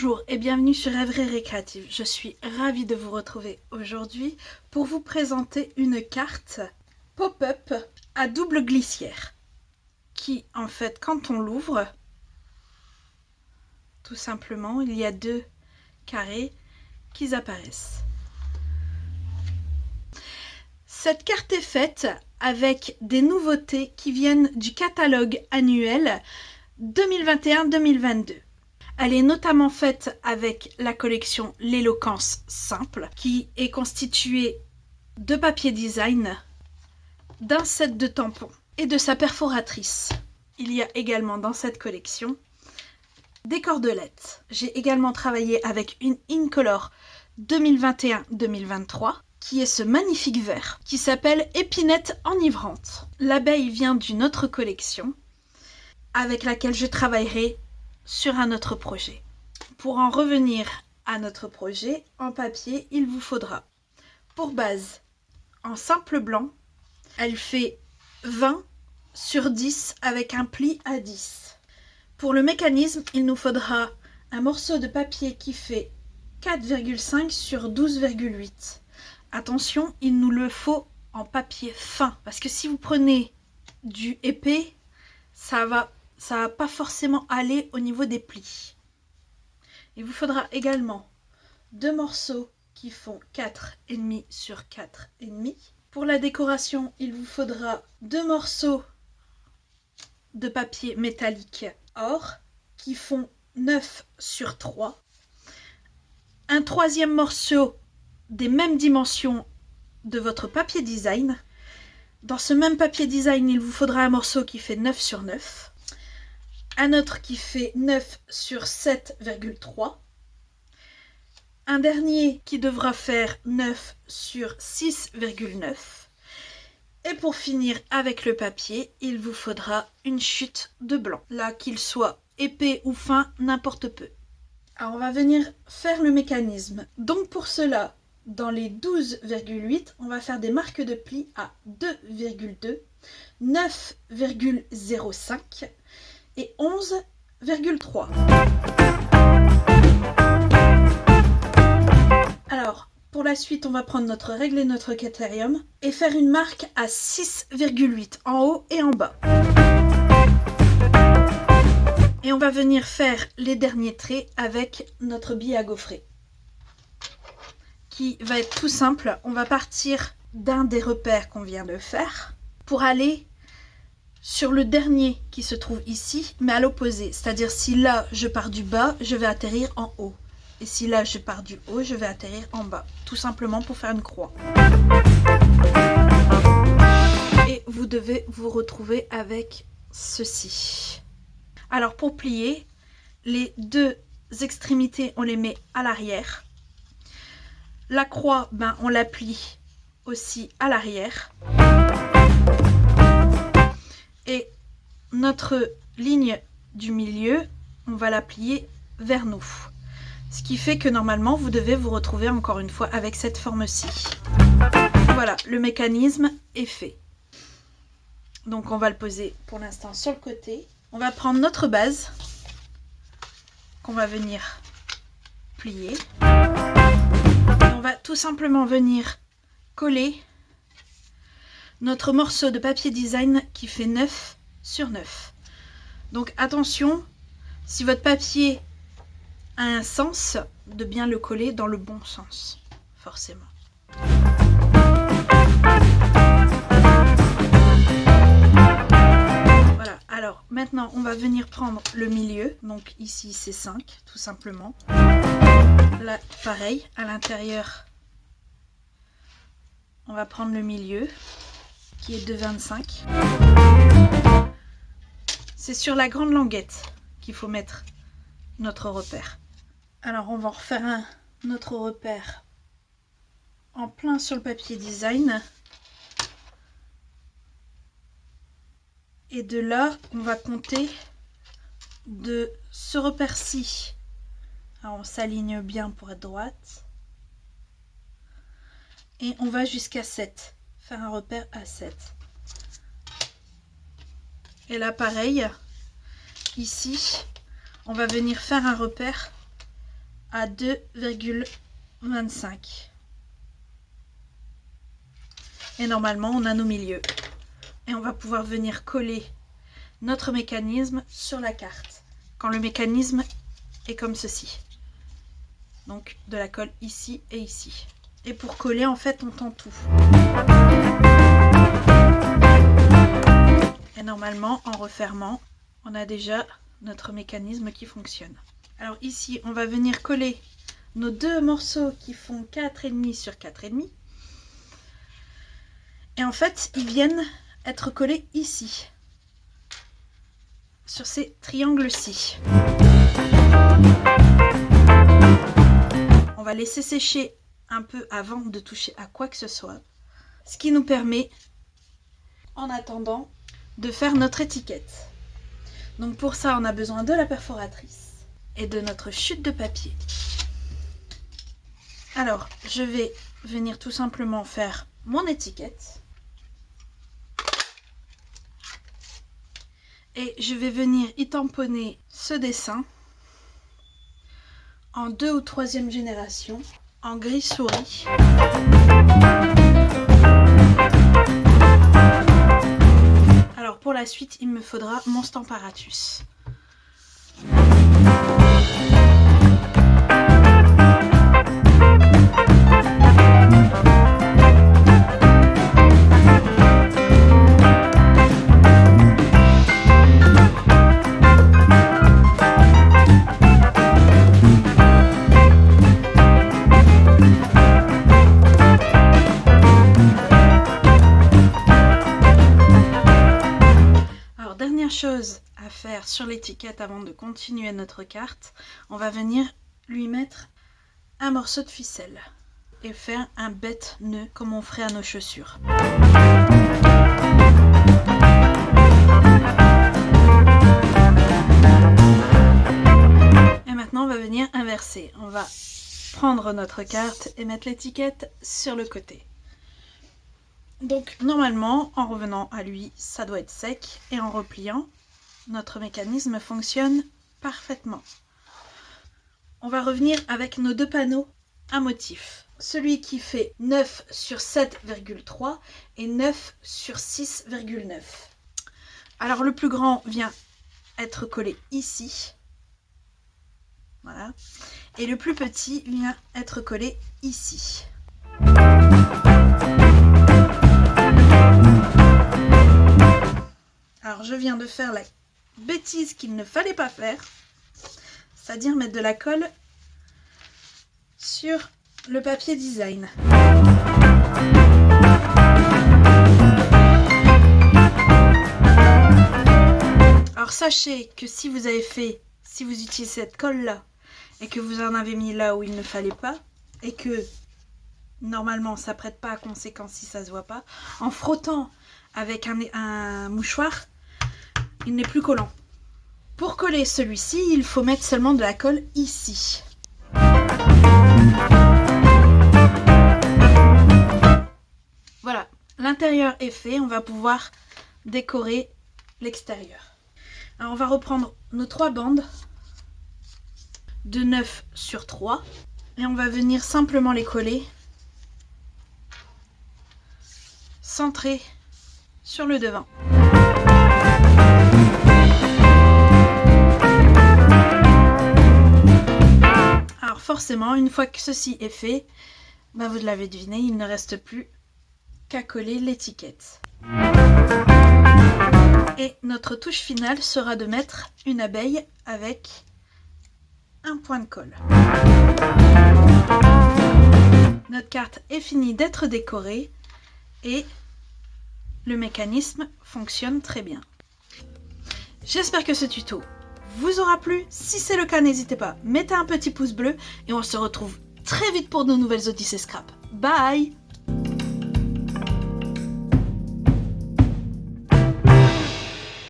Bonjour et bienvenue sur Rêverie Récréative. Je suis ravie de vous retrouver aujourd'hui pour vous présenter une carte pop-up à double glissière qui, en fait, quand on l'ouvre, tout simplement, il y a deux carrés qui apparaissent. Cette carte est faite avec des nouveautés qui viennent du catalogue annuel 2021-2022. Elle est notamment faite avec la collection L'éloquence simple, qui est constituée de papier design, d'un set de tampons et de sa perforatrice. Il y a également dans cette collection des cordelettes. J'ai également travaillé avec une Incolor 2021-2023, qui est ce magnifique verre, qui s'appelle Épinette enivrante. L'abeille vient d'une autre collection, avec laquelle je travaillerai sur un autre projet. Pour en revenir à notre projet, en papier, il vous faudra pour base, en simple blanc, elle fait 20 sur 10 avec un pli à 10. Pour le mécanisme, il nous faudra un morceau de papier qui fait 4,5 sur 12,8. Attention, il nous le faut en papier fin, parce que si vous prenez du épais, ça va pas forcément aller au niveau des plis. Il vous faudra également deux morceaux qui font 4,5 sur 4,5. Pour la décoration, il vous faudra deux morceaux de papier métallique or qui font 9 sur 3. Un troisième morceau des mêmes dimensions de votre papier design. Dans ce même papier design, il vous faudra un morceau qui fait 9 sur 9. Un autre qui fait 9 sur 7,3. Un dernier qui devra faire 9 sur 6,9. Et pour finir avec le papier, il vous faudra une chute de blanc. Là, qu'il soit épais ou fin, n'importe peu. Alors, on va venir faire le mécanisme. Donc pour cela, dans les 12,8, on va faire des marques de pli à 2,2, 9,05 et 11,3. Alors, pour la suite, on va prendre notre règle et notre critérium et faire une marque à 6,8 en haut et en bas. Et on va venir faire les derniers traits avec notre bille à gaufrer, qui va être tout simple. On va partir d'un des repères qu'on vient de faire pour aller sur le dernier qui se trouve ici, mais à l'opposé. C'est-à-dire si là je pars du bas, je vais atterrir en haut. Et si là je pars du haut, je vais atterrir en bas. Tout simplement pour faire une croix. Et vous devez vous retrouver avec ceci. Alors pour plier, les deux extrémités, on les met à l'arrière. La croix, on la plie aussi à l'arrière. Et notre ligne du milieu, on va la plier vers nous. Ce qui fait que normalement, vous devez vous retrouver encore une fois avec cette forme-ci. Voilà, le mécanisme est fait. Donc on va le poser pour l'instant sur le côté. On va prendre notre base qu'on va venir plier. Et on va tout simplement venir coller notre morceau de papier design qui fait 9 sur 9. Donc attention, si votre papier a un sens, de bien le coller dans le bon sens, forcément. Voilà, alors maintenant on va venir prendre le milieu. Donc ici c'est 5, tout simplement. Là pareil, à l'intérieur, on va prendre le milieu, qui est de 25. C'est sur la grande languette qu'il faut mettre notre repère. Alors on va en refaire un autre repère en plein sur le papier design. Et de là, on va compter de ce repère-ci. Alors on s'aligne bien pour être droite. Et on va jusqu'à 7. Faire un repère à 7. Et là pareil, ici on va venir faire un repère à 2,25. Et normalement, on a nos milieux. Et on va pouvoir venir coller notre mécanisme sur la carte. Quand le mécanisme est comme ceci. Donc de la colle ici et ici. Et pour coller, en fait, on tend tout. Et normalement, en refermant, on a déjà notre mécanisme qui fonctionne. Alors ici, on va venir coller nos deux morceaux qui font 4,5 sur 4,5. Et en fait, ils viennent être collés ici, sur ces triangles-ci. On va laisser sécher un peu avant de toucher à quoi que ce soit, ce qui nous permet, en attendant, de faire notre étiquette. Donc pour ça, on a besoin de la perforatrice et de notre chute de papier. Alors, je vais venir tout simplement faire mon étiquette. Et je vais venir y tamponner ce dessin en 2e ou 3e génération, en gris souris. Alors pour la suite, il me faudra mon Stamparatus. Chose à faire sur l'étiquette avant de continuer notre carte, on va venir lui mettre un morceau de ficelle et faire un bête nœud comme on ferait à nos chaussures. Et maintenant on va venir inverser. On va prendre notre carte et mettre l'étiquette sur le côté. Donc normalement, en revenant à lui, ça doit être sec et en repliant, notre mécanisme fonctionne parfaitement. On va revenir avec nos deux panneaux à motif. Celui qui fait 9 sur 7,3 et 9 sur 6,9. Alors le plus grand vient être collé ici. Voilà. Et le plus petit vient être collé ici. Alors je viens de faire la bêtise qu'il ne fallait pas faire, c'est-à-dire mettre de la colle sur le papier design. Alors sachez que si vous utilisez cette colle là et que vous en avez mis là où il ne fallait pas et que normalement ça prête pas à conséquence si ça se voit pas, en frottant avec un mouchoir, il n'est plus collant. Pour coller celui-ci, il faut mettre seulement de la colle ici. Voilà, l'intérieur est fait, on va pouvoir décorer l'extérieur. Alors on va reprendre nos 3 bandes de 9 sur 3 et on va venir simplement les coller centrés sur le devant. Alors forcément, une fois que ceci est fait, vous l'avez deviné, il ne reste plus qu'à coller l'étiquette. Et notre touche finale sera de mettre une abeille avec un point de colle. Notre carte est finie d'être décorée et le mécanisme fonctionne très bien. J'espère que ce tuto vous aura plu. Si c'est le cas, n'hésitez pas, mettez un petit pouce bleu et on se retrouve très vite pour de nouvelles Odyssées Scrap. Bye!